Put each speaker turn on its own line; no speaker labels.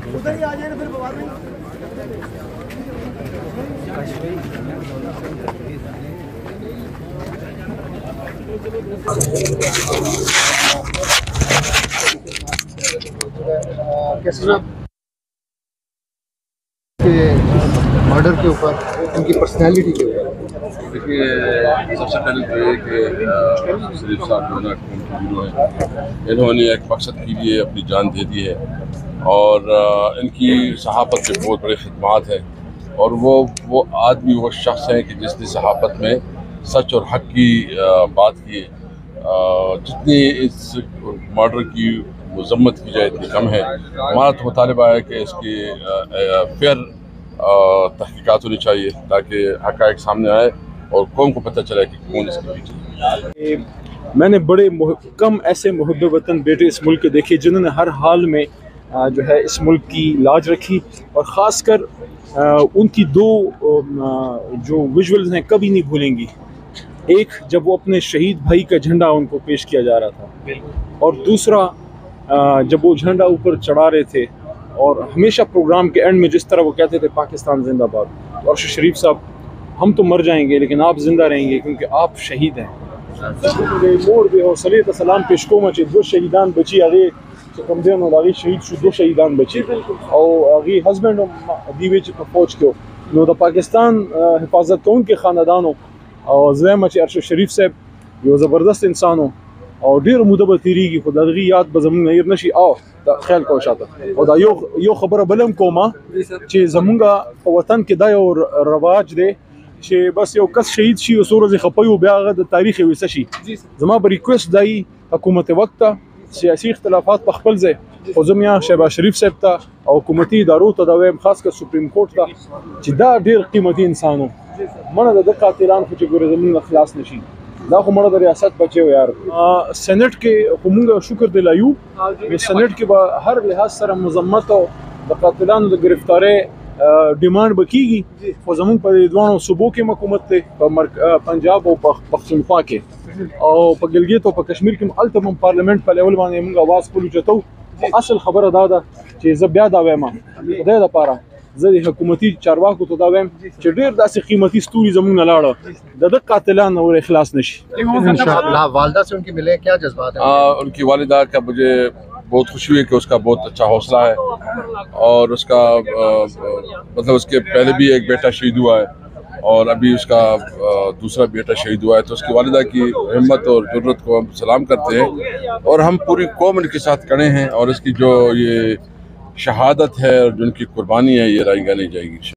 उधर ही आ जाए फिर बवाल नहीं।
मर्डर के ऊपर, इनकी पर्सनैलिटी के ऊपर
देखिए, सबसे पहले तो ये कि शरीफ साहब जो है ना, इन्होंने एक मकसद के लिए अपनी जान दे दी है और इनकी सहाफ़त के बहुत बड़े खिदमात हैं और वो आदमी, वो शख्स है कि जिसने सहाफ़त में सच और हक़ की बात की है। जितनी इस मर्डर की मज़म्मत की जाए इतनी कम है। हमारा तो मुतालिबा है कि इसकी फेयर तहकीकात होनी चाहिए ताकि हक़ाइक़ सामने आए और कौम को पता चले कि कौन इसके पीछे।
मैंने बड़े कम ऐसे मुहब्बे वतन बेटे इस मुल्क के देखे जिन्होंने हर हाल में जो है इस मुल्क की लाज रखी और ख़ासकर उनकी दो जो विजुअल्स हैं कभी नहीं भूलेंगी। एक, जब वो अपने शहीद भाई का झंडा उनको पेश किया जा रहा था, और दूसरा जब वो झंडा ऊपर चढ़ा रहे थे और हमेशा प्रोग्राम के एंड में जिस तरह वो कहते थे पाकिस्तान जिंदाबाद। और शरीफ साहब, हम तो मर जाएंगे लेकिन आप जिंदा रहेंगे क्योंकि आप शहीद हैं। मोर बेहौसले तो सलाम पेश को मचे दो शहीदान बची आगे कमदेन और आगे शहीद शु दो शहीदान बची और आगे हस्बैंड दीवे फौज के नो द पाकिस्तान हिफाजत को उनके ख़ानदानों और ज़ै मचे अरशद शरीफ साहब यो ज़बरदस्त इंसान हो और ढेर मुदब तीरी की खुदा याद बजमून नयर नशी आओ ख्याल को शाता और दा यो खबर बलम कोमा चे जमुंगा वतन के दाय और रवाज दे चे बस यो कस शहीद शी और सूरज खपयू ब्याग तारीख विसशी जमा रिक्वेस्ट दाई हुकूमत वक्त सियासी इख्तलाफात पखपल से और जमिया शहबाज शरीफ साहब था और हुकूमती इदारों तदावेम खासकर सुप्रीम कोर्ट था चिदा ढेर कीमती इंसान हो मन द कातिलान कुछ गुरे जमीन अखलास नशी दा को मर्द रियासत बचे हो यार। सेनेट के हुकूमत शुक्र दिलायू सेनेट के हर लिहाज सर मजम्मत और द कातिलान द गिरफ्तारे डिमांड बकीगी और जमून पर इदवान सूबों के हुकूमत थे पंजाब और पख्तूनख्वा के और पर गिलगित और कश्मीर के अल्तम पार्लियामेंट पर लेवल माने मुंगा आवाज पुलू जतो असल खबर दादा चे जब याद आवे मा दे द पारा जदी हुकूमती चारवाको तो दावेम चे ढेर दासी कीमती स्तूरी जमून लाड़ा दद कातिलान और इखलास नशी।
इंशाअल्लाह वालिदा से उनकी मिले, क्या जज्बात है?
उनकी वालिदा का मुझे बहुत खुशी हुई कि उसका बहुत अच्छा हौसला है और उसका मतलब उसके पहले भी एक बेटा शहीद हुआ है और अभी उसका दूसरा बेटा शहीद हुआ है, तो उसकी वालिदा की हिम्मत और जुर्रत को हम सलाम करते हैं और हम पूरी कौम इनके साथ खड़े हैं और इसकी जो ये शहादत है और जो उनकी कुर्बानी है ये राई नहीं जाएगी।